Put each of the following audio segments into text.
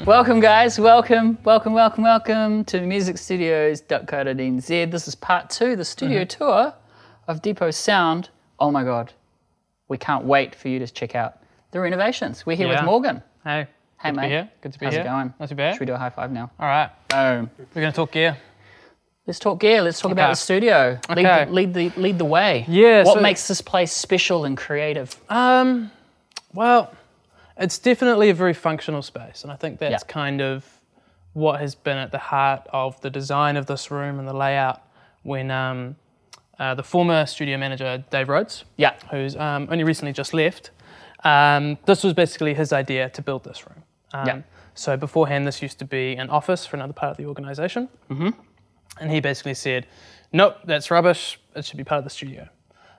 Welcome guys, welcome to musicstudios.co.nz. This is part 2, the studio tour of Depot Sound. Oh my God, we can't wait for you to check out the renovations. We're here with Morgan. Hey. Hey Good mate. to be here. Good to be How's here. How's it going? Not too bad. Should we do a high five now? All right. Boom. We're going to talk gear. Let's talk gear. Let's talk about the studio. Okay. Lead the way. Yeah. What makes this place special and creative? Well, it's definitely a very functional space, and I think that's kind of what has been at the heart of the design of this room and the layout when the former studio manager, Dave Rhodes, who's only recently just left, this was basically his idea to build this room. So beforehand, this used to be an office for another part of the organisation, and he basically said, nope, that's rubbish, it should be part of the studio.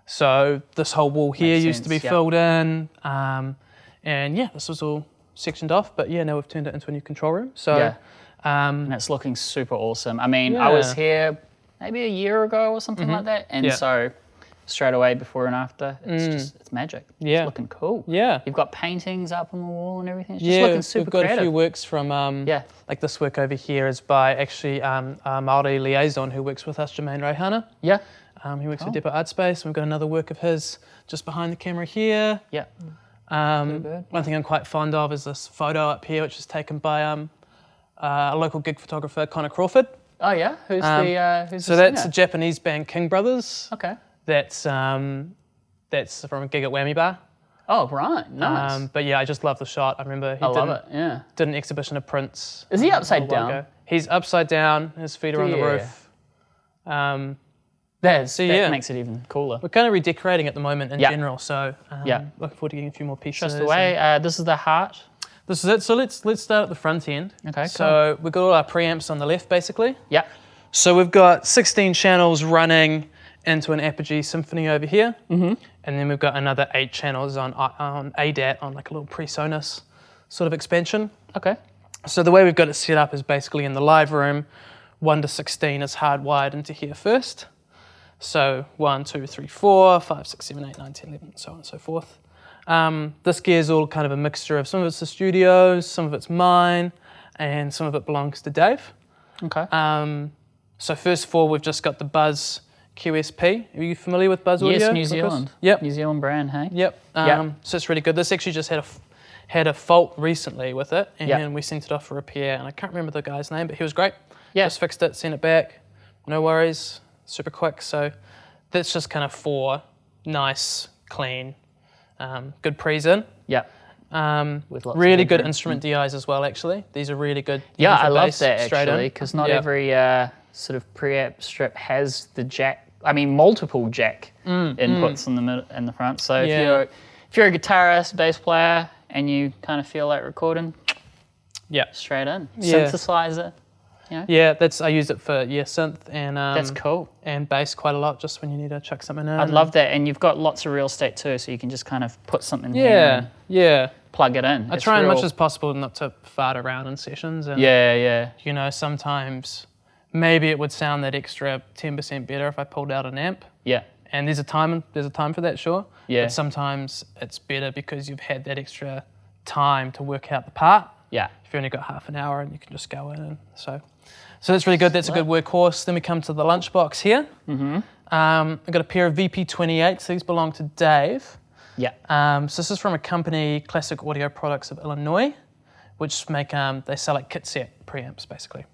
So this whole wall here used to be filled in, and this was all sectioned off, but now we've turned it into a new control room. So, and it's looking super awesome. I mean, I was here maybe a year ago or something like that, and so straight away before and after, it's magic. It's looking cool. Yeah. You've got paintings up on the wall and everything. It's just looking super creative. We've got a few works from, like this work over here is by actually a Māori liaison who works with us, Jermaine Reihana. Yeah. He works at Depot Art Space. We've got another work of his just behind the camera here. Yeah. One thing I'm quite fond of is this photo up here, which is taken by a local gig photographer, Connor Crawford. Oh yeah, who's the so that's a Japanese band, King Brothers. Okay. That's from a gig at Whammy Bar. Oh right, nice. But yeah, I just love the shot. I remember he did an exhibition of prints. Is he upside down? He's upside down. His feet are on the roof. That makes it even cooler. We're kind of redecorating at the moment in general, so looking forward to getting a few more pieces. Just away. This is the heart. This is it. So let's start at the front end. Okay. Cool. So we've got all our preamps on the left, basically. Yeah. So we've got 16 channels running into an Apogee Symphony over here, and then we've got another 8 channels on ADAT on like a little PreSonus sort of expansion. Okay. So the way we've got it set up is basically in the live room, 1 to 16 is hardwired into here first. So 1, 2, 3, 4, 5, 6, 7, 8, 9, 10, 11, so on and so forth. This gear is all kind of a mixture of some of it's the studio's, some of it's mine, and some of it belongs to Dave. Okay. So first of all, we've just got the Buzz QSP. Are you familiar with Buzz Audio? Yes, New Zealand. Yep. New Zealand brand, hey? Yep. So it's really good. This actually just had a fault recently with it, and we sent it off for repair, and I can't remember the guy's name, but he was great. Yeah. Just fixed it, sent it back, no worries. Super quick, so that's just kind of 4 nice, clean, good pre's in. Yeah. With lots really good instrument DIs as well, actually. These are really good. Yeah, I love that actually, because not every sort of preamp strip has the jack. I mean, multiple jack inputs in the front. So if you're a guitarist, bass player, and you kind of feel like recording, straight in. Synthesizer. Yeah, I use it for synth and that's cool, and bass quite a lot, just when you need to chuck something in. I'd love that, and you've got lots of real estate too, so you can just kind of put something here and plug it in. I try as much as possible not to fart around in sessions. And, you know, sometimes maybe it would sound that extra 10% better if I pulled out an amp. Yeah. And there's a time for that, sure. Yeah. But sometimes it's better because you've had that extra time to work out the part. Yeah. If you've only got half an hour and you can just go in, and so that's really good. That's a good workhorse. Then we come to the lunchbox here. I've got a pair of VP28s. These belong to Dave. Yeah. So this is from a company, Classic Audio Products of Illinois, which make they sell like kit set preamps basically.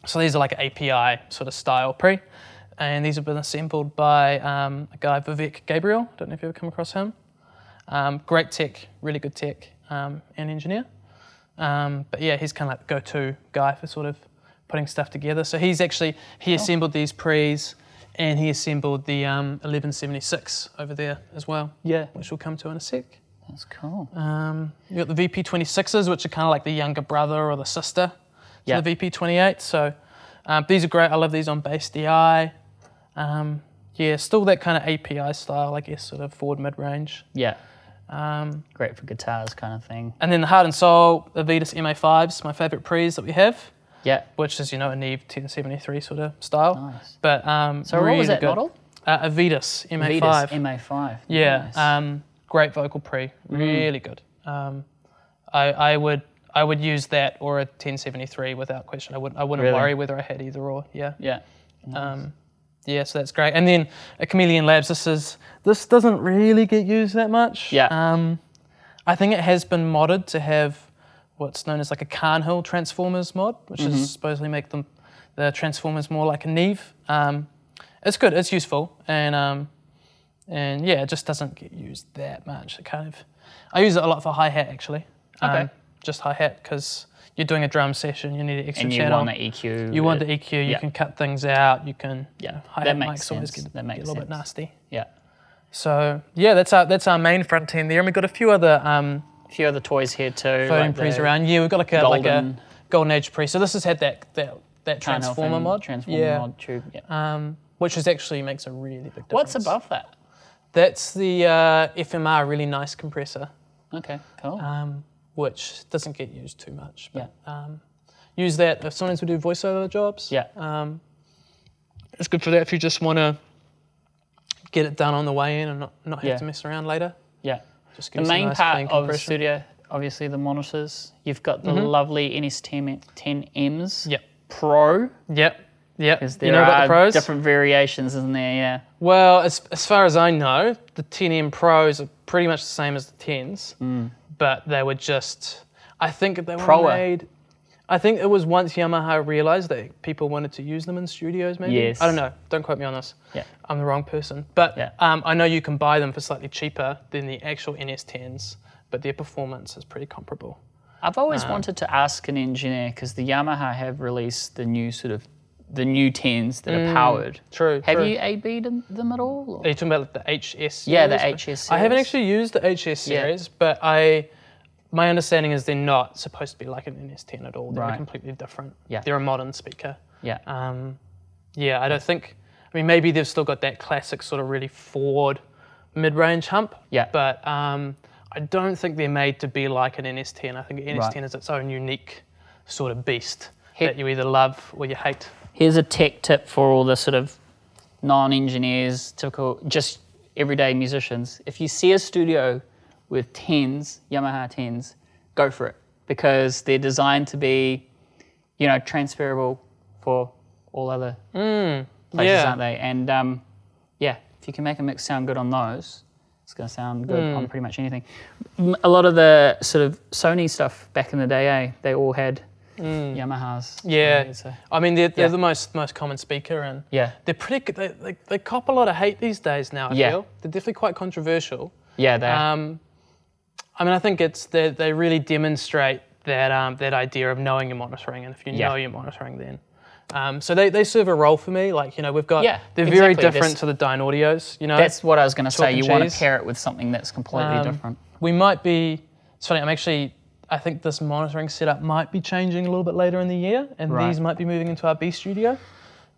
So these are like an API sort of style pre, and these have been assembled by a guy, Vivek Gabriel. I don't know if you've ever come across him. Great tech, really good tech, and engineer. But yeah, he's kind of like the go-to guy for sort of putting stuff together. So he assembled these pre's, and he assembled the 1176 over there as well. Yeah, which we'll come to in a sec. That's cool. You got the VP26s, which are kind of like the younger brother or the sister to the VP28. So these are great. I love these on bass DI. Still that kind of API style, I guess, sort of forward mid-range. Yeah. Great for guitars kind of thing. And then the Heart and Soul Avitas MA5s, my favourite pre's that we have. Yeah. Which is, a Neve 1073 sort of style. Nice. But so really what was that good model? Avitas MA5. Avitas MA5. Yeah. Nice. Great vocal pre. Really good. I I would use that or a 1073 without question. I wouldn't Really? worry whether I had either or. Yeah. Yeah. Nice. Yeah, so that's great. And then a Chameleon Labs. This doesn't really get used that much. Yeah. I think it has been modded to have what's known as like a Carnhill Transformers mod, which is supposedly make the Transformers more like a Neve. It's good. It's useful, and yeah, it just doesn't get used that much. I use it a lot for hi-hat actually. Okay. Just hi-hat because you're doing a drum session, you need an extra channel. And you want the EQ. You want the EQ, you can cut things out, you can... Yeah, hi-hat that makes mics always sense. get That makes a little sense. bit nasty. Yeah. So, yeah, that's our main front end there. And we've got a few other... toys here too. Floating pre's around. Yeah, we've got like a Golden Age pre. So this has had that Transformer mod. Transformer mod tube, yeah. Which actually makes a really big difference. What's above that? That's the FMR really nice compressor. Okay, cool. Which doesn't get used too much. But, use that if sometimes we do voiceover jobs. Yeah. It's good for that if you just want to get it done on the way in and not have to mess around later. Yeah. Just the main part of the studio, obviously the monitors. You've got the lovely NS10Ms Pro. Yep. Because there are different variations, isn't there? Yeah. Well, as far as I know, the 10M Pros are pretty much the same as the 10s, but they were just, I think they were made, I think it was once Yamaha realised that people wanted to use them in studios maybe. Yes. I don't know, don't quote me on this. Yeah. I'm the wrong person. But I know you can buy them for slightly cheaper than the actual NS10s, but their performance is pretty comparable. I've always wanted to ask an engineer, because the Yamaha have released the new 10s that are powered. True. Have you AB'd them at all? Or? Are you talking about the HS series? Yeah, the HS series. I haven't actually used the HS series, but my understanding is they're not supposed to be like an NS10 at all. They're completely different. Yeah. They're a modern speaker. Yeah. I don't think, maybe they've still got that classic sort of really forward mid-range hump. Yeah. But I don't think they're made to be like an NS10. I think an NS10 is its own unique sort of beast that you either love or you hate. Here's a tech tip for all the sort of non-engineers, typical, just everyday musicians. If you see a studio with 10s, Yamaha 10s, go for it, because they're designed to be, transferable for all other places, aren't they? And if you can make a mix sound good on those, it's going to sound good on pretty much anything. A lot of the sort of Sony stuff back in the day, they all had Yamahas. Yeah, so. They're the most common speaker, and they're pretty good. They cop a lot of hate these days now, I feel. They're definitely quite controversial. Yeah, they are. I think they really demonstrate that idea of knowing you're monitoring, and if you know you're monitoring, then. So they serve a role for me. We've got they're very different to the Dyne Audios. That's what I was going to say. You want to pair it with something that's completely different. We might be. It's funny. I think this monitoring setup might be changing a little bit later in the year, and these might be moving into our B studio. Okay.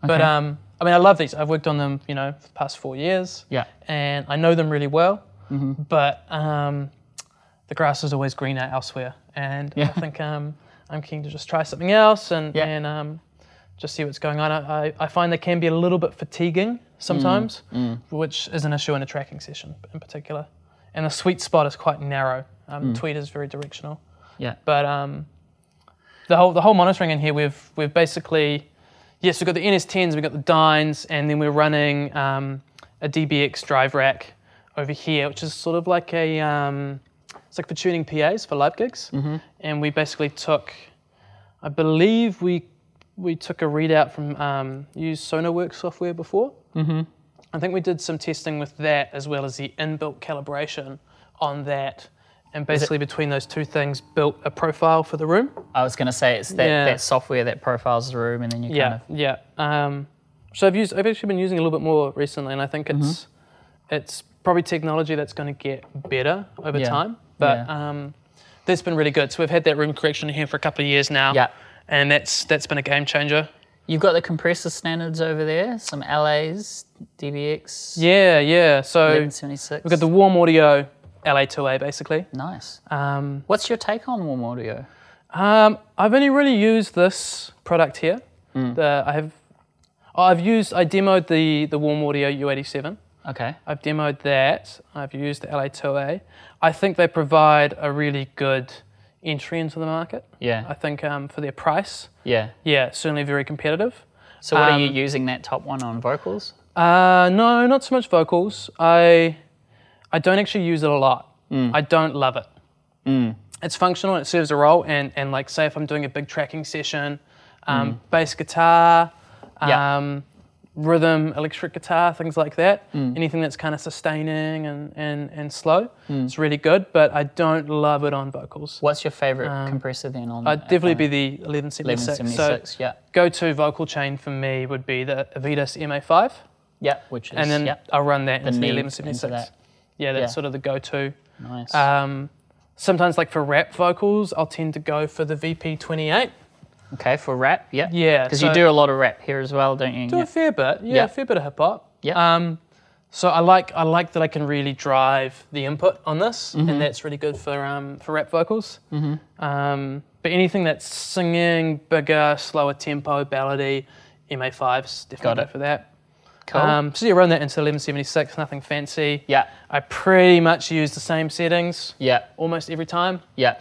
But I love these. I've worked on them, for the past 4 years. Yeah. And I know them really well. Mm-hmm. But the grass is always greener elsewhere, and I think I'm keen to just try something else and just see what's going on. I find they can be a little bit fatiguing sometimes, which is an issue in a tracking session in particular. And the sweet spot is quite narrow. Tweet is very directional. Yeah. But the whole monitoring in here, we've basically, we've got the NS10s, we've got the Dynes, and then we're running a DBX drive rack over here, which is sort of like it's like for tuning PAs for live gigs. Mm-hmm. And we basically took, I believe we took a readout from used SonarWorks software before. Mm-hmm. I think we did some testing with that as well as the inbuilt calibration on that. And basically between those two things, built a profile for the room. I was going to say it's that software that profiles the room, and then you kind of... Yeah. So I've actually been using it a little bit more recently, and I think it's probably technology that's going to get better over time. But that's been really good. So we've had that room correction here for a couple of years now. Yeah. And that's been a game changer. You've got the compressor standards over there, some LAs, DBX. Yeah. So 1176. We've got the warm audio LA2A basically. Nice. What's your take on warm audio? I've only really used this product here. I demoed the warm audio U87. Okay. I've demoed that. I've used the LA2A. I think they provide a really good entry into the market. Yeah. I think for their price. Yeah. Yeah, certainly very competitive. So what are you using that top one on, vocals? No, not so much vocals. I don't actually use it a lot. I don't love it. It's functional and it serves a role, and like say if I'm doing a big tracking session, bass guitar, rhythm, electric guitar, things like that. Anything that's kind of sustaining and slow, it's really good, but I don't love it on vocals. What's your favourite compressor then on? I'd definitely be the 1176. 1176, so go-to vocal chain for me would be the Avitas MA5. Yeah, which is, and then I'll run that into the 1176. That. Yeah, that's sort of the go-to. Nice. Sometimes like for rap vocals, I'll tend to go for the VP28. Okay, for rap, yeah. Yeah. Because you do a lot of rap here as well, don't you? Do a fair bit, a fair bit of hip hop. Yeah. So I like that I can really drive the input on this, and that's really good for rap vocals. But anything that's singing, bigger, slower tempo, ballady, MA5's definitely good for that. Cool. So you run that into 1176, nothing fancy. Yeah. I pretty much use the same settings. Yeah. Almost every time. Yeah.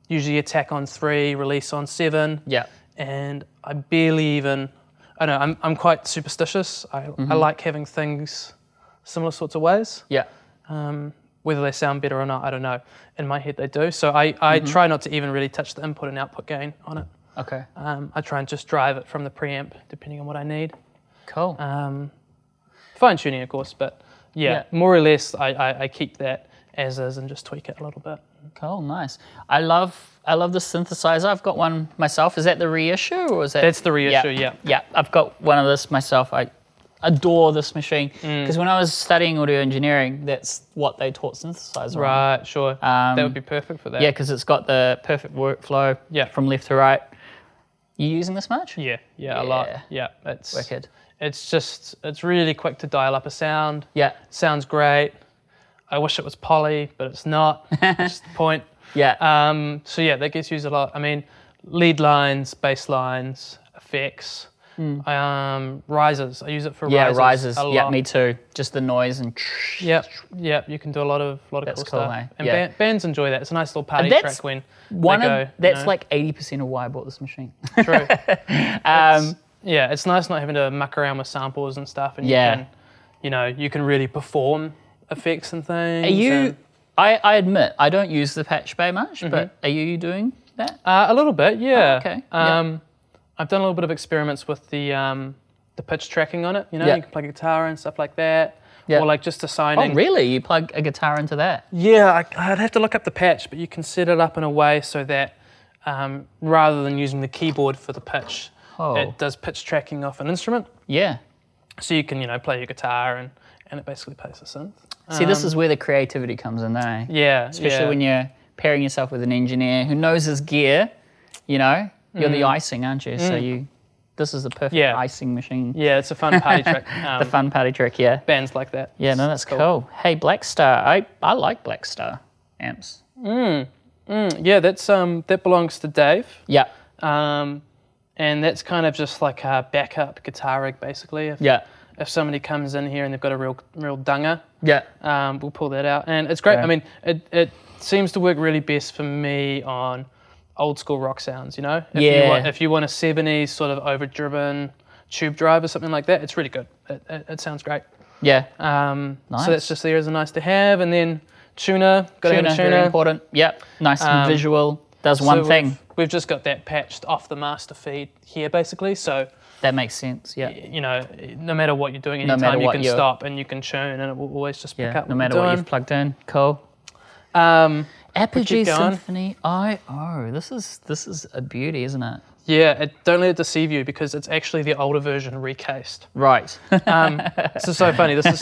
Usually attack on 3, release on 7. Yeah. And I barely even, I don't know, I'm quite superstitious. I like having things similar sorts of ways. Yeah. Whether they sound better or not, I don't know. In my head they do. So I try not to even really touch the input and output gain on it. Okay. I try and just drive it from the preamp depending on what I need. Cool. Fine tuning, of course, but more or less I keep that as is and just tweak it a little bit. Cool, nice. I love the synthesizer. I've got one myself. Is that the reissue or is that? That's the reissue, yeah. Yeah, I've got one of this myself. I adore this machine because when I was studying audio engineering, that's what they taught synthesizer on. Right, sure. That would be perfect for that. Yeah, because it's got the perfect workflow from left to right. You using this much? Yeah, a lot. Yeah, it's wicked. It's really quick to dial up a sound. Yeah. It sounds great. I wish it was poly, but it's not. That's the point. Yeah. So yeah, that gets used a lot. I mean, lead lines, bass lines, effects, risers. I use it for risers. Yeah, me too. Just the noise and. Yeah. You can do a lot of cool stuff. Eh? And bands enjoy that. It's a nice little party track when they go. That's like 80% of why I bought this machine. True. It's nice not having to muck around with samples and stuff, and you can really perform effects and things. I admit I don't use the patch bay much, but are you doing that? A little bit, yeah. Oh, okay. I've done a little bit of experiments with the pitch tracking on it. You can plug a guitar and stuff like that, or like just assigning. Oh, really? You plug a guitar into that? Yeah, I'd have to look up the patch, but you can set it up in a way so that rather than using the keyboard for the pitch, it does pitch tracking off an instrument. Yeah. So you can, play your guitar and it basically plays the synth. See, this is where the creativity comes in, eh? Yeah. Especially when you're pairing yourself with an engineer who knows his gear, you're the icing, aren't you? So this is the perfect icing machine. Yeah, it's a fun party trick. The fun party trick, yeah. Bands like that. Yeah, no, that's cool. Hey, Black Star, I like Black Star amps. Yeah, that belongs to Dave. Yeah. And that's kind of just like a backup guitar rig, basically. If somebody comes in here and they've got a real dunger, we'll pull that out. And it's great. Yeah. I mean, it seems to work really best for me on old school rock sounds, If you want a 70s sort of overdriven tube drive or something like that, it's really good. It sounds great. Yeah. Nice. So that's just there as a nice to have. And then tuner, got to have a tuner. Very important. Yep. Nice and visual. Does one thing. We've just got that patched off the master feed here, basically. So that makes sense. Yeah. No matter what you're doing, anytime you can stop and you can tune, and it will always just pick up. No matter what you've plugged in. Cool. Apogee Symphony I/O. This is a beauty, isn't it? Yeah, don't let it deceive you because it's actually the older version recased. Right. This is so funny. This is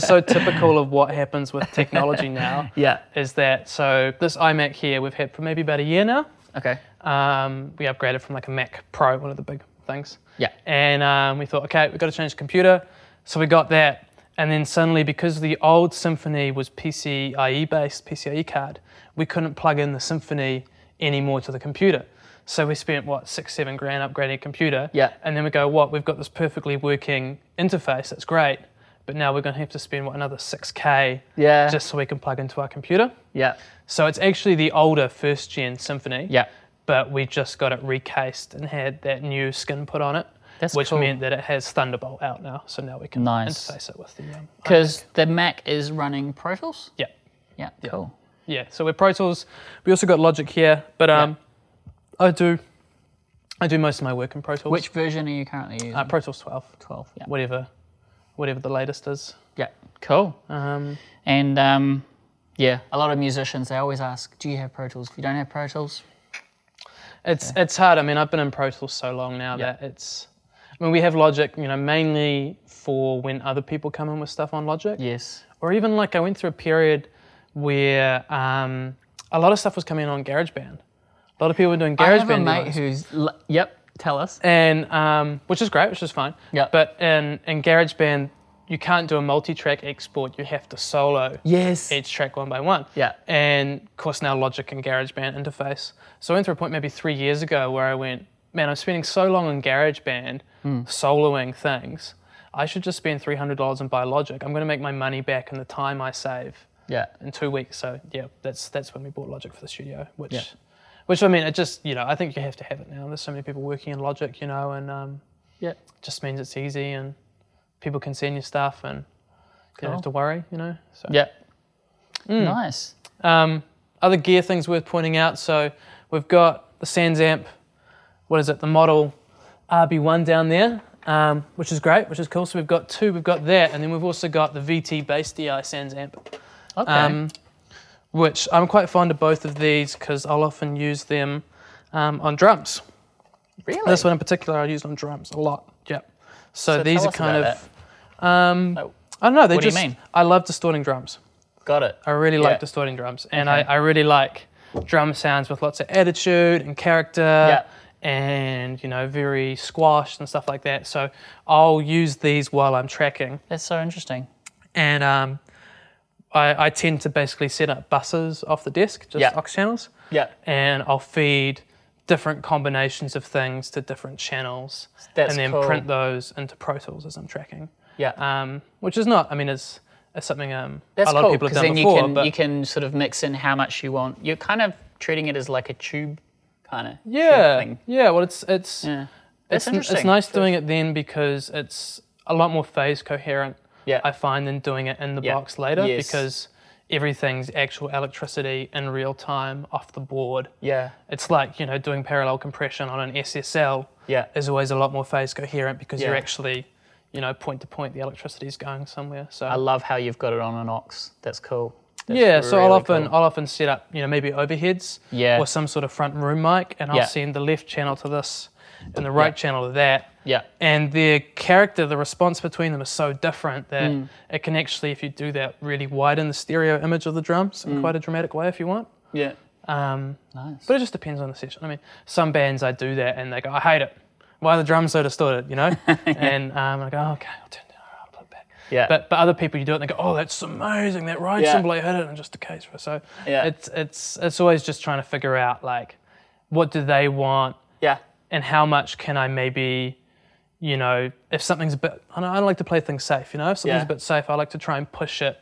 so typical of what happens with technology now. Yeah. Is that so? This iMac here we've had for maybe about a year now. Okay. We upgraded from like a Mac Pro, one of the big things. Yeah. And we thought, okay, we've got to change the computer. So we got that. And then suddenly, because the old Symphony was PCIe based, PCIe card, we couldn't plug in the Symphony anymore to the computer. So we spent, $6-7 grand upgrading a computer. Yeah. And then we go, we've got this perfectly working interface, that's great, but now we're going to have to spend, another $6K just so we can plug into our computer. Yeah. So it's actually the older first-gen Symphony. Yeah. But we just got it recased and had that new skin put on it. Which cool. meant that it has Thunderbolt out now, so now we can interface it with the because the Mac is running Pro Tools? Yeah. Yeah, cool. Yeah, so we're Pro Tools. We also got Logic here, but I do most of my work in Pro Tools. Which version are you currently using? Pro Tools 12. 12, yeah. Whatever the latest is. Yeah, cool. A lot of musicians, they always ask, do you have Pro Tools? If you don't have Pro Tools... It's hard. I mean, I've been in Pro Tools so long now that it's... I mean, we have Logic, mainly for when other people come in with stuff on Logic. Yes. Or even I went through a period where a lot of stuff was coming in on GarageBand. A lot of people were doing GarageBand. I have a mate who's... tell us. And which is great, which is fine. Yeah. But in GarageBand, you can't do a multi-track export. You have to solo each track one by one. Yeah. And of course now Logic and GarageBand interface. So I went through a point maybe 3 years ago where I went, man, I'm spending so long on GarageBand soloing things. I should just spend $300 and buy Logic. I'm going to make my money back in the time I save. Yeah. In 2 weeks. So yeah, that's when we bought Logic for the studio, which I mean, it just, I think you have to have it now. There's so many people working in Logic, and it just means it's easy and people can send you stuff and you don't have to worry, So. Yeah. Nice. Other gear things worth pointing out. So we've got the Sans amp, the model RB1 down there, which is great, which is cool. So we've got that, and then we've also got the VT Bass DI Sans amp. Okay. Which I'm quite fond of both of these because I'll often use them on drums. Really? This one in particular I use on drums a lot. Yeah. So these are kind of, I don't know. What do you mean? I love distorting drums. Got it. I really like distorting drums, and I really like drum sounds with lots of attitude and character, and very squashed and stuff like that. So I'll use these while I'm tracking. That's so interesting. And I tend to basically set up buses off the desk, just aux channels. Yeah. And I'll feed different combinations of things to different channels, and then print those into Pro Tools as I'm tracking. Yeah. Which is not, it's something a lot of people have done before. Then you can sort of mix in how much you want. You're kind of treating it as like a tube kind of thing. Yeah. Well, it's interesting. It's nice doing it then because it's a lot more phase coherent. Yeah. I find than doing it in the box later because everything's actual electricity in real time off the board. Yeah. It's like, doing parallel compression on an SSL is always a lot more phase coherent because you're actually, point to point, the electricity is going somewhere. So I love how you've got it on an aux. That's cool. So I'll often set up, maybe overheads or some sort of front room mic, and I'll send the left channel to this and the right channel to that. Yeah. And their character, the response between them is so different that it can actually, if you do that, really widen the stereo image of the drums in quite a dramatic way if you want. Yeah. Nice. But it just depends on the session. Some bands I do that and they go, I hate it. Why are the drums so distorted, And I go, okay, I'll turn it down, I'll put it back. Yeah. But other people, you do it and they go, oh, that's amazing, that ride cymbal, I hit it, and just a case for. So it's always just trying to figure out, what do they want? Yeah. And how much can I maybe, if something's a bit, I don't like to play things safe, if something's a bit safe, I like to try and push it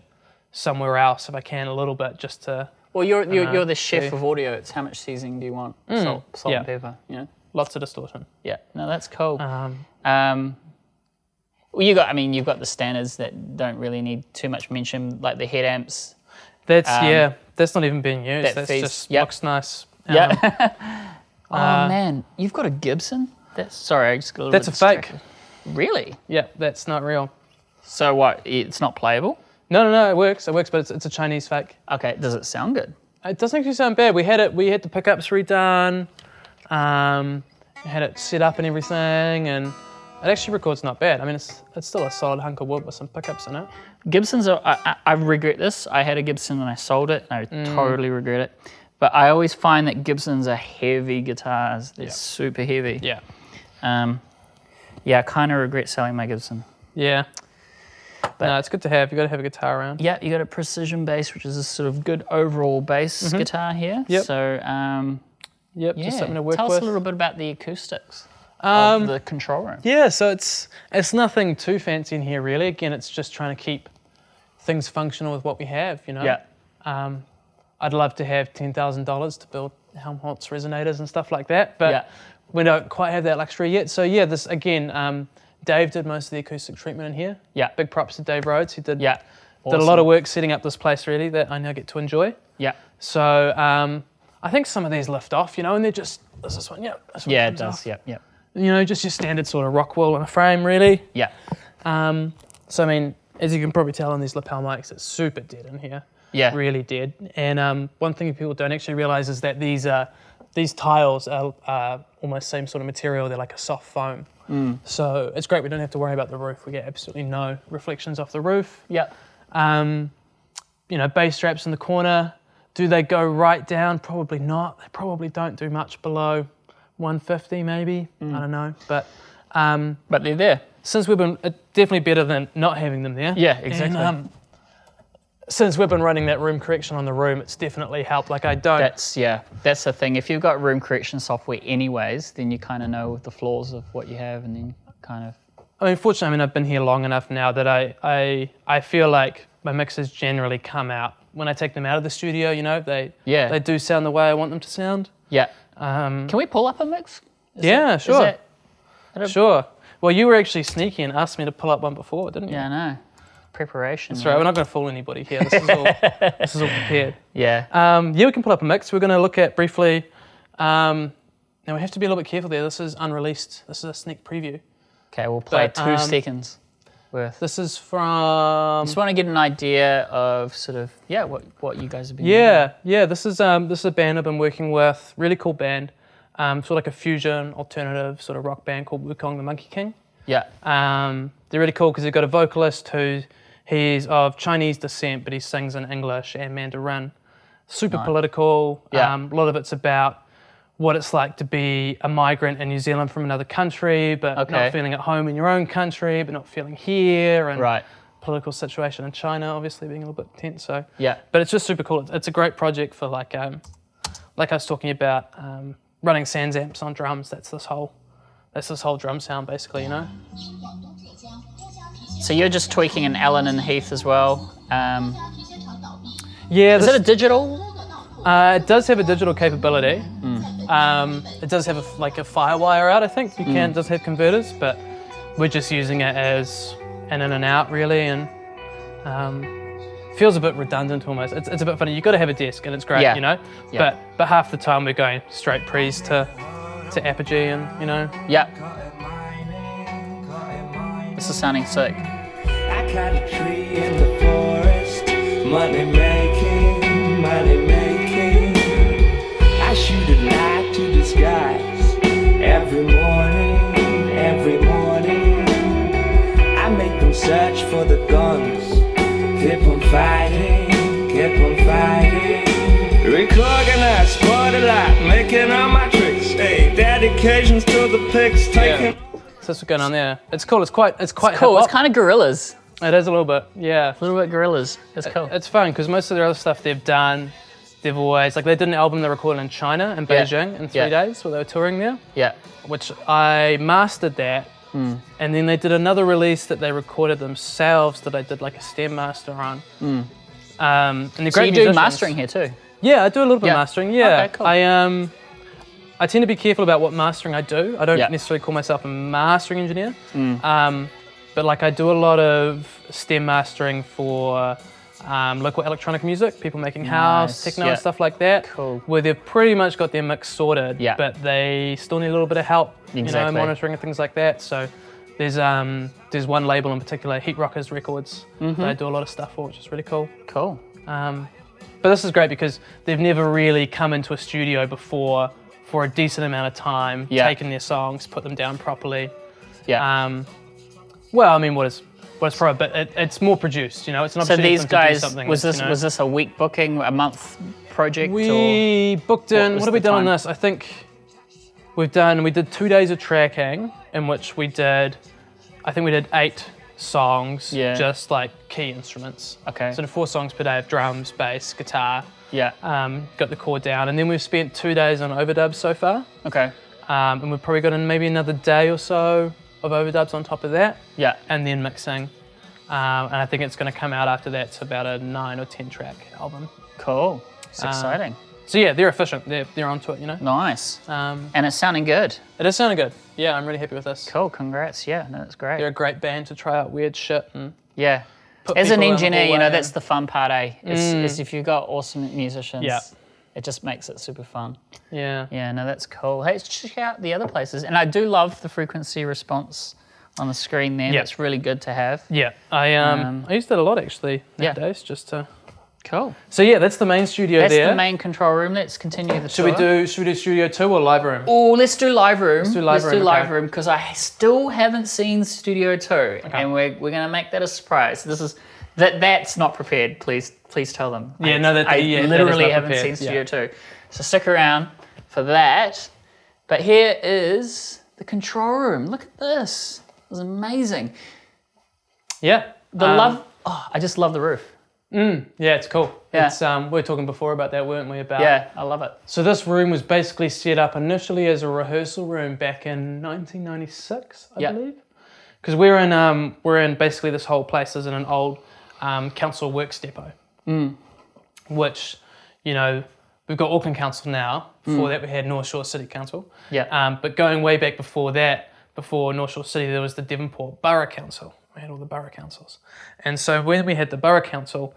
somewhere else if I can a little bit just to... Well, you're the chef of audio. It's how much seasoning do you want? Salt and pepper, Lots of distortion. Yeah, no, that's cool. Well, you've got the standards that don't really need too much mention, like the head amps. That's not even being used. That's just looks nice. Oh man, you've got a Gibson? I just got a little That's bit a fake. Really? Yeah, that's not real. So what? It's not playable? No, it works. It works, but it's a Chinese fake. Okay, does it sound good? It doesn't actually sound bad. We had the pickups redone. Had it set up and everything, and it actually records not bad. It's still a solid hunk of wood with some pickups in it. Gibsons are, I regret this. I had a Gibson and I sold it, and I totally regret it. But I always find that Gibsons are heavy guitars. They're super heavy. Yeah. I kind of regret selling my Gibson. Yeah. But no, it's good to have. You got to have a guitar around. Yeah, you got a precision bass, which is a sort of good overall bass guitar here. Yep. So, just something to work with. Tell us a little bit about the acoustics. of the control room? Yeah, so it's nothing too fancy in here, really. Again, it's just trying to keep things functional with what we have, you know? Yeah. I'd love to have $10,000 to build Helmholtz resonators and stuff like that, but we don't quite have that luxury yet. So yeah, this again, Dave did most of the acoustic treatment in here. Yeah. Big props to Dave Rhodes. He did Awesome. did a lot of work setting up this place, really, that I now get to enjoy. Yeah. So I think some of these lift off, you know, and they're just, there's this one, this one it does, off. yeah. You know, just your standard sort of rock wool and a frame, really. Yeah. So I mean, as you can probably tell on these lapel mics, it's super dead in here. Yeah. Really dead. And one thing people don't actually realise is that these tiles are almost same sort of material. They're like a soft foam. So it's great we don't have to worry about the roof. We get absolutely no reflections off the roof. Yeah. You know, bass straps in the corner. Do they go right down? Probably not. They probably don't do much below 150 maybe. I don't know. But they're there. Since we've been, definitely better than not having them there. Yeah, exactly. And, since we've been running that room correction on the room, it's definitely helped. Like That's the thing. If you've got room correction software anyways, then you kind of know the flaws of what you have, and then kind of. I mean, fortunately, I've been here long enough now that I feel like my mixes generally come out when I take them out of the studio. You know, they do sound the way I want them to sound. Yeah. Can we pull up a mix? Sure. Sure. Well, you were actually sneaky and asked me to pull up one before, didn't you? Yeah, I know. Preparation. That's right. We're not going to fool anybody here. This is all prepared. Yeah. We can pull up a mix. We're going to look at briefly. Now we have to be a little bit careful there. This is unreleased. This is a sneak preview. Okay, we'll play 2 seconds worth. This is from. Just want to get an idea of sort of what you guys have been doing. Yeah. This is a band I've been working with. Really cool band. Sort of like a fusion alternative sort of rock band called Wukong the Monkey King. Yeah. They're really cool because they've got a vocalist he's of Chinese descent, but he sings in English and Mandarin. Super political. Yeah. A lot of it's about what it's like to be a migrant in New Zealand from another country, but not feeling at home in your own country, but not feeling here. And political situation in China, obviously being a little bit tense. So but it's just super cool. It's a great project for like I was talking about running Sans amps on drums. That's this whole drum sound, basically, you know. So you're just tweaking an Allen and Heath as well. Is it a digital? It does have a digital capability. It does have a FireWire out, I think. It does have converters, but we're just using it as an in and out, really, and feels a bit redundant almost. It's a bit funny. You've got to have a desk, and it's great, you know. Yeah. But half the time we're going straight pre's to Apogee, and you know. Yeah. This is sounding sick. I got a tree in the forest, money making. I shoot a light to the skies every morning. I make them search for the guns, keep on fighting. Recognize spotlight, making all my tricks. Hey, dedications to the pics taken. So that's what's going on there. It's cool. It's quite cool. hip-hop. It's kind of Gorillaz. It is a little bit, yeah. A little bit Gorillaz. It's cool. It's fun because most of their other stuff they've done, they've always they did an album they recorded in China and Beijing in 3 days while they were touring there. Yeah. Which I mastered that, and then they did another release that they recorded themselves that I did like a stem master on. And they're great you do mastering here too? Yeah, I do a little bit of mastering. Yeah. Okay, cool. I tend to be careful about what mastering I do. I don't necessarily call myself a mastering engineer, but like I do a lot of stem mastering for local electronic music, people making house, techno, stuff like that. Cool. Where they've pretty much got their mix sorted, but they still need a little bit of help, you know, monitoring and things like that. So there's one label in particular, Heat Rockers Records, that I do a lot of stuff for, which is really cool. Cool. But this is great because they've never really come into a studio before for a decent amount of time, taken their songs, put them down properly. Yeah. Well, I mean, what is probably, but it's more produced, you know. It's an opportunity so these guys, to do something. Was this a week booking, a month project? We booked in. What have we done on this? I think we did 2 days of tracking in which we did 8 songs, just like key instruments. Okay. So 4 songs per day of drums, bass, guitar. Yeah. Got the chord down, and then we've spent 2 days on overdubs so far. Okay. And we've probably got in maybe another day or so of overdubs on top of that. Yeah. And then mixing. And I think it's going to come out after that to about a 9 or 10 track album. Cool. It's exciting. So yeah, they're efficient. They're onto it, you know. Nice. And it's sounding good. It is sounding good. Yeah, I'm really happy with this. Cool. Congrats. Yeah, no, that's great. They're a great band to try out weird shit. And yeah. As an engineer, you know, that's the fun part, eh? Is if you've got awesome musicians, it just makes it super fun. Yeah. Yeah, no, that's cool. Hey, check out the other places. And I do love the frequency response on the screen there. That's really good to have. Yeah, I used that a lot actually nowadays, just to... Cool. So yeah, that's the main studio there. That's the main control room. Let's continue the tour. Should we do Studio 2 or Live Room? Oh, let's do Live Room. Let's do Live Room because I still haven't seen Studio 2. Okay. And we're going to make that a surprise. That's not prepared. Please tell them. Yeah, I literally haven't seen Studio 2. So stick around for that. But here is the control room. Look at this. It was amazing. Yeah. I just love the roof. Yeah, it's cool. Yeah. It's, we were talking before about that, weren't we? Yeah, I love it. So this room was basically set up initially as a rehearsal room back in 1996, I believe. Because we're in basically this whole place is in an old council works depot, which, you know, we've got Auckland Council now. Before that, we had North Shore City Council. Yeah. But going way back before that, before North Shore City, there was the Devonport Borough Council. We had all the borough councils. And so when we had the borough council,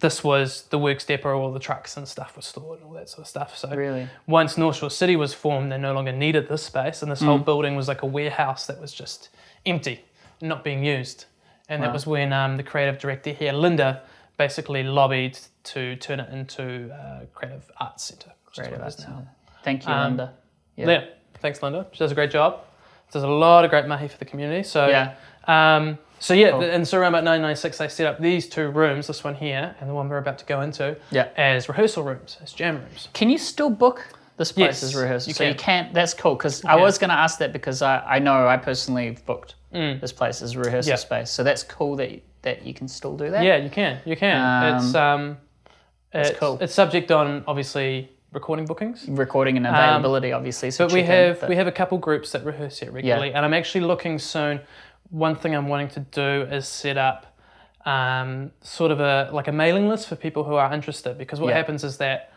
this was the works depot, all the trucks and stuff were stored and all that sort of stuff. So once North Shore City was formed, they no longer needed this space, and this whole building was like a warehouse that was just empty, not being used. And that was when the creative director here, Linda, basically lobbied to turn it into a creative arts centre. Creative arts centre. Thank you, Linda. Yeah, thanks, Linda. She does a great job. Does a lot of great mahi for the community. So and so around about 1996, they set up these two rooms, this one here and the one we're about to go into, as rehearsal rooms, as jam rooms. Can you still book this place as rehearsal? You can't. That's cool, because I was going to ask that because I know I personally have booked this place as a rehearsal space. So that's cool that you can still do that. Yeah, you can. It's cool. It's subject on obviously recording bookings, recording and availability, obviously. So but we have a couple groups that rehearse here regularly, and I'm actually looking soon. One thing I'm wanting to do is set up sort of a mailing list for people who are interested, because what happens is that,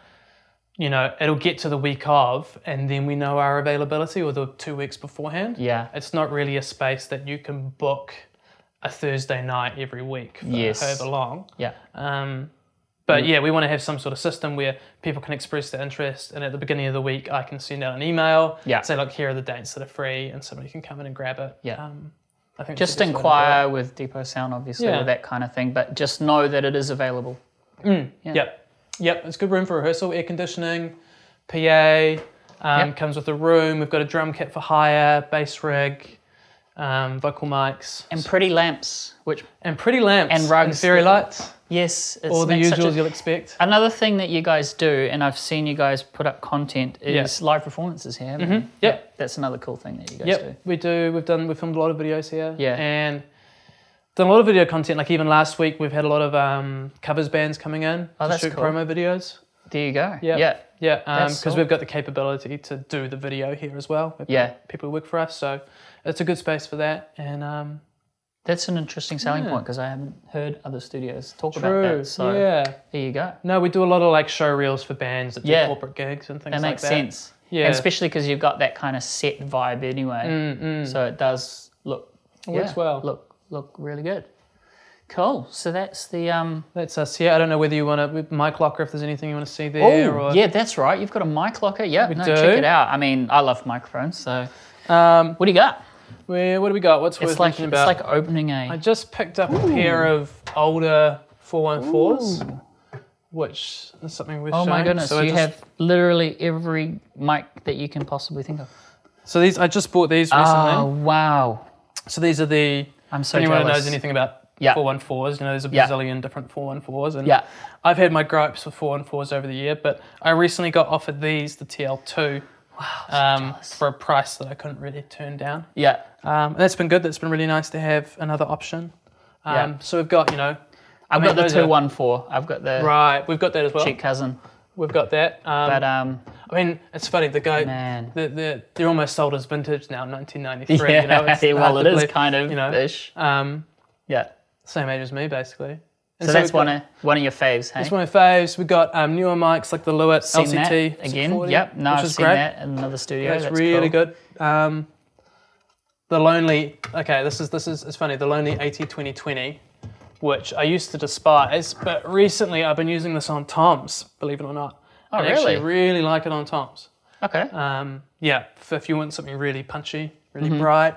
you know, it'll get to the week of and then we know our availability, or the 2 weeks beforehand. Yeah. It's not really a space that you can book a Thursday night every week for however long. Yeah. But yeah, we want to have some sort of system where people can express their interest, and at the beginning of the week I can send out an email, say, look, here are the dates that are free, and somebody can come in and grab it. Yeah. I think just inquire with Depot Sound, obviously, or that kind of thing, but just know that it is available. Yep, it's a good room for rehearsal, air conditioning, PA, comes with a room. We've got a drum kit for hire, bass rig, vocal mics. And pretty lamps. And rugs. And fairy lights. Yes. All the usuals you'll expect. Another thing that you guys do, and I've seen you guys put up content, is live performances here. Yep. That's another cool thing that you guys do. We do. We've filmed a lot of videos here. Yeah. And done a lot of video content. Like even last week, we've had a lot of covers bands coming in to shoot promo videos. There you go. Yeah. Because we've got the capability to do the video here as well. We've got people who work for us, so it's a good space for that. And that's an interesting selling point, because I haven't heard other studios talk about that. So there you go. No, we do a lot of like show reels for bands that do corporate gigs and things like that. That makes sense. Yeah. And especially because you've got that kind of set vibe anyway. So it does look works well. Look really good. Cool. So that's the that's us. Yeah, I don't know whether you want to mic locker, if there's anything you want to see there. Oh, yeah, that's right. You've got a mic locker. Yeah, check it out. I mean, I love microphones. So, what do you got? What do we got? What's worth mentioning about? It's like opening I just picked up a pair of older 414s, which is something we're showing. Oh my goodness! So you have literally every mic that you can possibly think of. So I just bought these recently. Oh wow! So these are the. I'm so jealous. Anyone who knows anything about 414s, you know, there's a bazillion different 414s, and I've had my gripes with 414s over the year, but I recently got offered these, the TL2. Wow, for a price that I couldn't really turn down. Yeah. And that's been good. That's been really nice to have another option. So we've got, I've got the 214. I've got the... Right, we've got that as well. Cheap cousin. We've got that. But I mean, it's funny. The guy, Man. they're almost sold as vintage now, 1993. Yeah, you know, it's well, it is believe, kind of you know, ish. Yeah. Same age as me, basically. And so that's one of your faves, hey? It's one of my faves. We've got newer mics like the Lewitt Seen LCT that again. 640, Yep. No, which I've is seen great. that in another studio. That's cool. really good. The Lonely. Okay, this is it's funny. The Lonely AT 2020, which I used to despise, but recently I've been using this on toms. Believe it or not. Oh, I really? actually really like it on toms. Okay. Yeah, if you want something really punchy, really bright.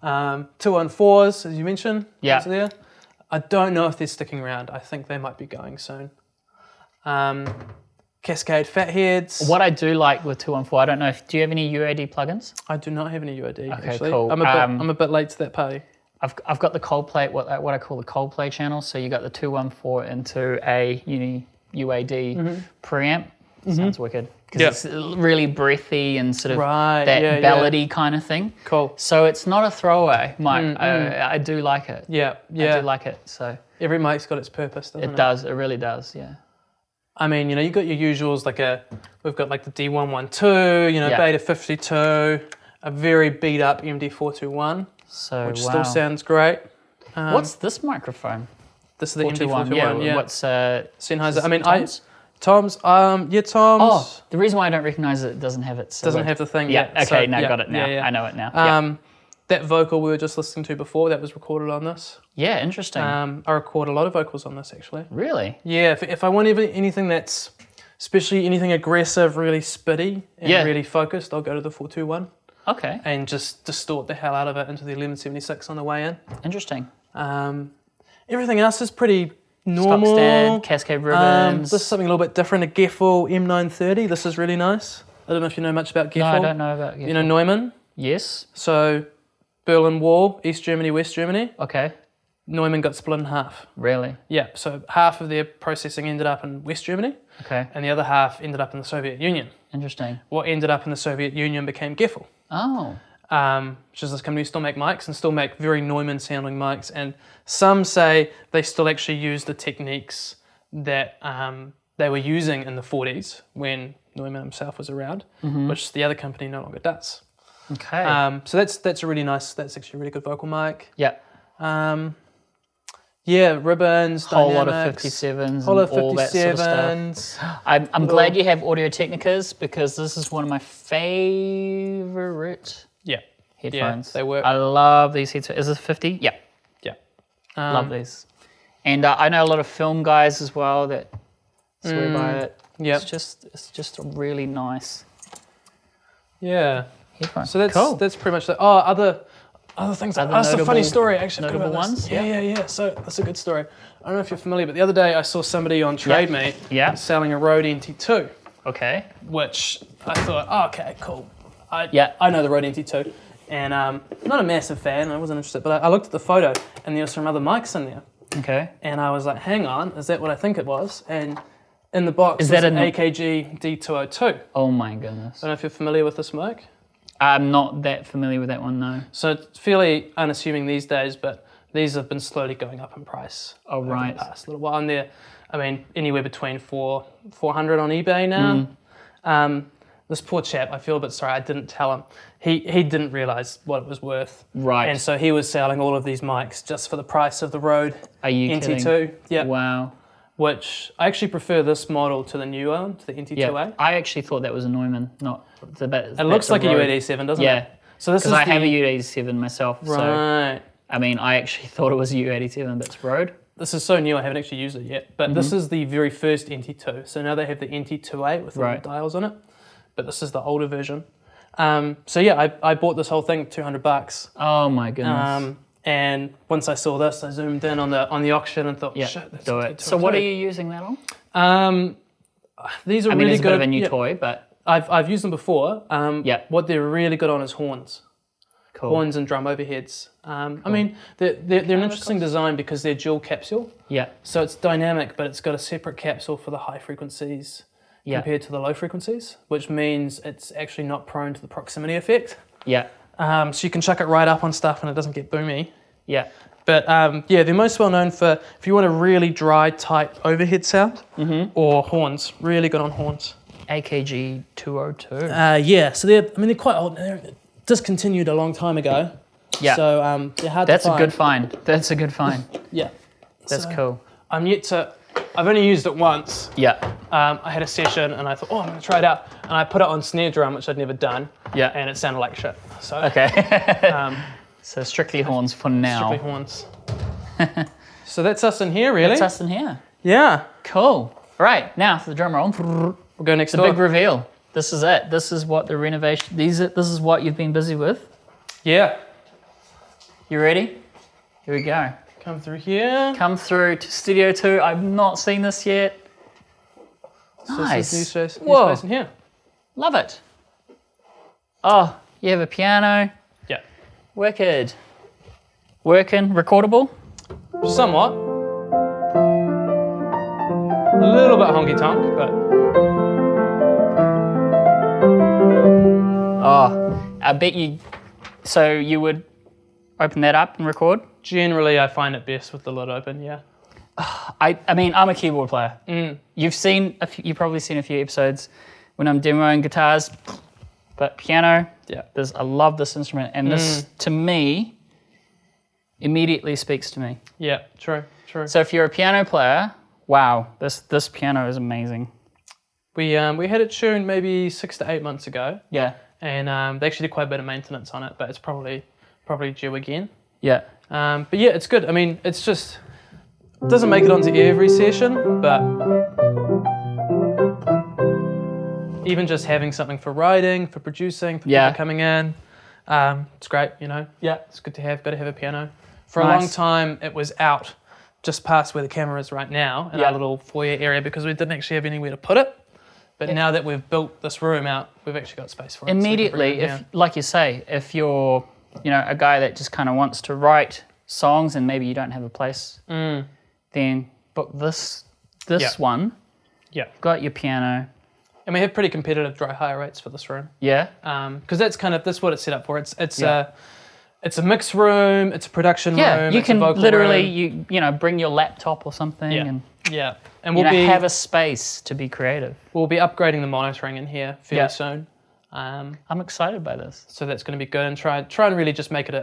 214s, as you mentioned. Yeah. There. I don't know if they're sticking around. I think they might be going soon. Cascade Fatheads. What I do like with 214, I don't know do you have any UAD plugins? I do not have any UAD. Okay, actually. cool. I'm a bit late to that party. I've got the Coldplay, what I call the Coldplay channel. So you got the 214 into a UAD preamp. Sounds wicked. Because it's really breathy and sort of that ballady kind of thing. Cool. So it's not a throwaway mic. I do like it. Yeah. I do like it. So every mic's got its purpose, doesn't it? It does. It really does. Yeah. I mean, you've got your usuals we've got like the D112, Beta 52, a very beat up MD421, which still sounds great. What's this microphone? This is the MD421. Yeah. What's Sennheiser? I mean, Tom's? Tom's. Tom's. Oh, the reason why I don't recognise it doesn't have it. Doesn't have the thing. Yeah. Yet. Okay. Got it now. Yeah. I know it now. That vocal we were just listening to before, that was recorded on this. Yeah, interesting. I record a lot of vocals on this, actually. Really? Yeah, if I want anything that's, especially anything aggressive, really spitty, and really focused, I'll go to the 421. Okay. And just distort the hell out of it into the 1176 on the way in. Interesting. Everything else is pretty normal. Stock stand, Cascade ribbons. This is something a little bit different, a Geffel M930. This is really nice. I don't know if you know much about Geffel. No, I don't know about Geffel. You know Neumann? Yes. So Berlin Wall, East Germany, West Germany. Okay. Neumann got split in half. Really? Yeah, so half of their processing ended up in West Germany. Okay. And the other half ended up in the Soviet Union. Interesting. What ended up in the Soviet Union became Geffel. Oh. Which is this company who still make mics and still make very Neumann sounding mics. And some say they still actually use the techniques that they were using in the 40s when Neumann himself was around, which the other company no longer does. Okay. So that's a really nice, that's actually a really good vocal mic. Yeah. Yeah, ribbons, whole dynamics, lot of 57s, whole lot of all that sort of stuff. I'm glad you have Audio Technicas because this is one of my favourite headphones. Yeah, they work. I love these headphones. Is this 50? Yeah. Yeah. Love these. And I know a lot of film guys as well that swear by it. Yeah. It's just a really nice headphone. So that's cool. That's pretty much the other things. That's a funny story actually. Notable ones. Yeah. So that's a good story. I don't know if you're familiar, but the other day I saw somebody on TradeMate selling a Rode NT2. Okay. Which I thought, okay, cool. I know the Rode NT2, and not a massive fan. I wasn't interested, but I looked at the photo, and there were some other mics in there. Okay. And I was like, hang on, is that what I think it was? And in the box is was that an AKG D202. Oh my goodness. I don't know if you're familiar with this mic. I'm not that familiar with that one, no. So it's fairly unassuming these days, but these have been slowly going up in price over the past little while. And they're, I mean, anywhere between $400 on eBay now. This poor chap, I feel a bit sorry, I didn't tell him. He didn't realise what it was worth. Right. And so he was selling all of these mics just for the price of the Rode NT2. Kidding? Yeah. Wow. Which I actually prefer this model to the new one, to the NT2A. Yeah. I actually thought that was a Neumann, not the It looks like a U87, doesn't it? Yeah. So this is I have a U87 myself. Right. So, I mean, I actually thought it was a U87, but it's Rode. This is so new, I haven't actually used it yet. But this is the very first NT2. So now they have the NT2A with all the dials on it. But this is the older version. So yeah, I bought this whole thing $200. Oh my goodness. And once I saw this, I zoomed in on the auction and thought, shit, that's do it. So what are you using that on? These are really it's good. A bit of a new toy, but I've used them before. What they're really good on is horns. Cool. Horns and drum overheads. Cool. I mean, they're an interesting design because they're dual capsule. Yeah. So it's dynamic, but it's got a separate capsule for the high frequencies compared to the low frequencies, which means it's actually not prone to the proximity effect. Yeah. So you can chuck it right up on stuff and it doesn't get boomy. Yeah. But they're most well known for if you want a really dry, tight overhead sound or horns. Really good on horns. AKG 202. Yeah, so they're quite old. They're discontinued a long time ago. Yeah. So they're hard That's to find. a good find. That's a good find. Yeah. That's cool. I've only used it once. Yeah. I had a session and I thought, I'm going to try it out. And I put it on snare drum, which I'd never done. Yeah. And it sounded like shit. So, okay. So strictly horns for now. Strictly horns. So that's us in here, really. That's us in here. Yeah. Cool. Right, now for the drum roll. We'll go next door. The big reveal. This is it. This is what the renovation, this is what you've been busy with. Yeah. You ready? Here we go. Come through here. Come through to Studio 2. I've not seen this yet. Nice. This is new space in here. Love it. Oh, you have a piano. Yeah. Wicked. Working, recordable? Somewhat. A little bit honky tonk, but. Oh, I bet you. So you would open that up and record? Generally, I find it best with the lid open. Yeah. I mean, I'm a keyboard player. You've probably seen a few episodes when I'm demoing guitars, but piano. Yeah. I love this instrument, and this to me immediately speaks to me. Yeah. True. So if you're a piano player, wow, this piano is amazing. We had it tuned maybe 6 to 8 months ago. Yeah. And they actually did quite a bit of maintenance on it, but it's probably due again. Yeah. But yeah, it's good. I mean, it's just. It doesn't make it onto every session, but even just having something for writing, for producing, for people coming in, it's great, you know. Yeah, it's good to have. Got to have a piano. For a long time, it was out just past where the camera is right now in our little foyer area because we didn't actually have anywhere to put it. But now that we've built this room out, we've actually got space for it. Immediately, if like you say, if you're a guy that just kind of wants to write songs and maybe you don't have a place. Then book this one. Yeah. Got your piano. And we have pretty competitive dry hire rates for this room. Yeah. Because that's what it's set up for. It's a mix room. It's a production room. Yeah. You can literally room. Bring your laptop or something and and we'll have a space to be creative. We'll be upgrading the monitoring in here fairly soon. I'm excited by this. So that's going to be good and try and really just make it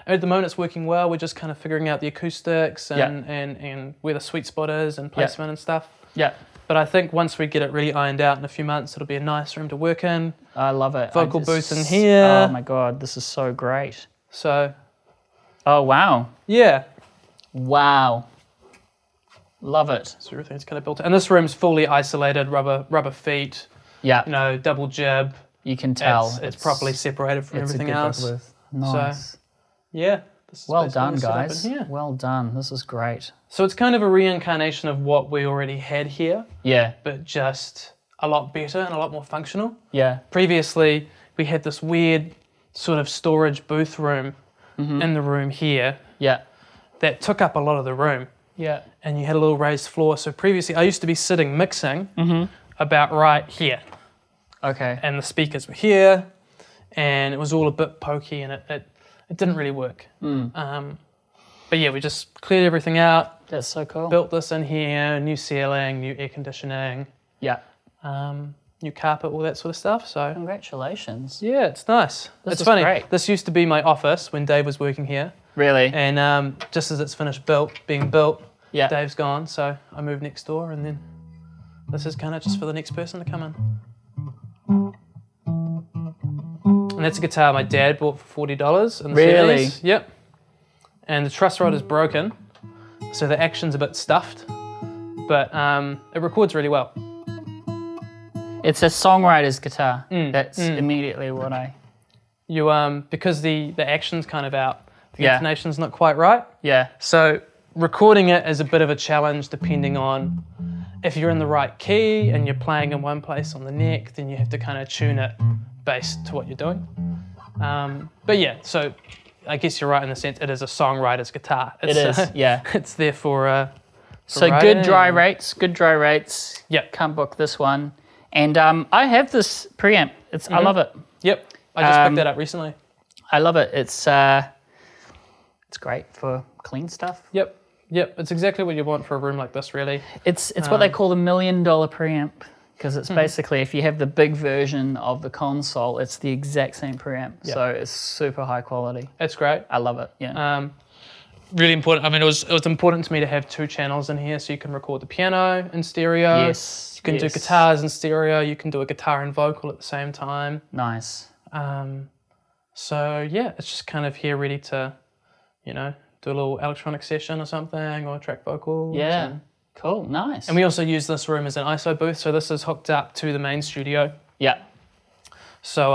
at the moment it's working well. We're just kind of figuring out the acoustics and where the sweet spot is and placement and stuff. Yeah. But I think once we get it really ironed out in a few months, it'll be a nice room to work in. I love it. Vocal booth in here. Oh my God, this is so great. So. Oh wow. Yeah. Wow. Love it. So everything's kind of built in. And this room's fully isolated, rubber feet. Yeah. Double jib. You can tell. It's properly separated from everything else. Nice. So, yeah. Well done, guys. Well done. This is great. So it's kind of a reincarnation of what we already had here. Yeah. But just a lot better and a lot more functional. Yeah. Previously, we had this weird sort of storage booth room in the room here. Yeah. That took up a lot of the room. Yeah. And you had a little raised floor. So previously, I used to be sitting mixing about right here. Okay. And the speakers were here, and it was all a bit pokey, and it didn't really work. But yeah, we just cleared everything out. That's so cool. Built this in here, new ceiling, new air conditioning. Yeah. New carpet, all that sort of stuff. So congratulations. Yeah, it's nice. It's funny. Great. This used to be my office when Dave was working here. Really? And just as it's finished being built, Dave's gone, so I moved next door, and then this is kind of just for the next person to come in. And that's a guitar my dad bought for $40 in the 70s. Yep. And the truss rod is broken, so the action's a bit stuffed, but it records really well. It's a songwriter's guitar. That's immediately what I... Because the action's kind of out, the intonation's not quite right. Yeah. So recording it is a bit of a challenge depending on if you're in the right key and you're playing in one place on the neck, then you have to kind of tune it based to what you're doing. But yeah, so I guess you're right in the sense it is a songwriter's guitar. It is, yeah. It's there for so writing. Good dry rates. Yep. Can't book this one. And I have this preamp. I love it. Yep. I just picked that up recently. I love it. It's great for clean stuff. Yep. It's exactly what you want for a room like this, really. It's what they call the $1 million preamp. Because it's basically, if you have the big version of the console, it's the exact same preamp. Yep. So it's super high quality. It's great. I love it, yeah. Really important. I mean, it was important to me to have 2 channels in here so you can record the piano in stereo. Yes. You can do guitars in stereo. You can do a guitar and vocal at the same time. Nice. So, yeah, it's just kind of here ready to, you know, do a little electronic session or something or track vocals. Yeah. Cool, nice. And we also use this room as an ISO booth, so this is hooked up to the main studio. Yeah. So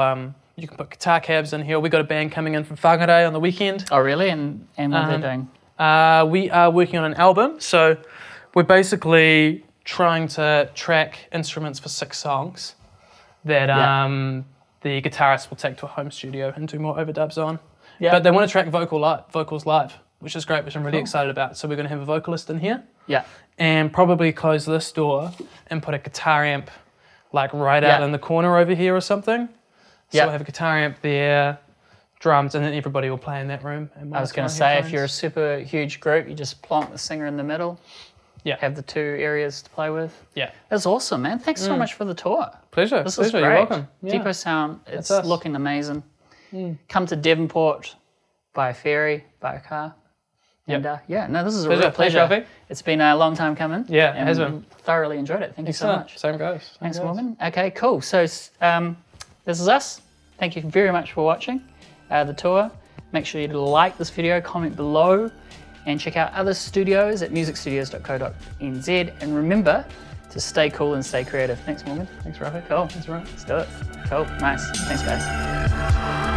you can put guitar cabs in here. We got a band coming in from Whangarei on the weekend. Oh, really? And what are they doing? We are working on an album, so we're basically trying to track instruments for 6 songs that the guitarist will take to a home studio and do more overdubs on. Yeah. But they want to track vocals live, which is great, which I'm really excited about. So we're going to have a vocalist in here. Yeah. And probably close this door and put a guitar amp like right out in the corner over here or something. So we'll have a guitar amp there, drums, and then everybody will play in that room. I was going to say, if you're a super huge group, you just plonk the singer in the middle. Yeah. Have the 2 areas to play with. Yeah. That's awesome, man. Thanks so much for the tour. Pleasure. This is great. You're welcome. Yeah. Depot Sound, it's looking amazing. Come to Devonport by ferry, by a car. And this is a real pleasure. It's been a long time coming. Yeah, it has been. Thoroughly enjoyed it. Thank you so much. Same goes. Thanks, Morgan. Okay, cool. So this is us. Thank you very much for watching the tour. Make sure you like this video, comment below, and check out other studios at musicstudios.co.nz. And remember to stay cool and stay creative. Thanks, Morgan. Thanks, Rafi. Cool. That's right. Let's do it. Cool. Nice. Thanks, guys.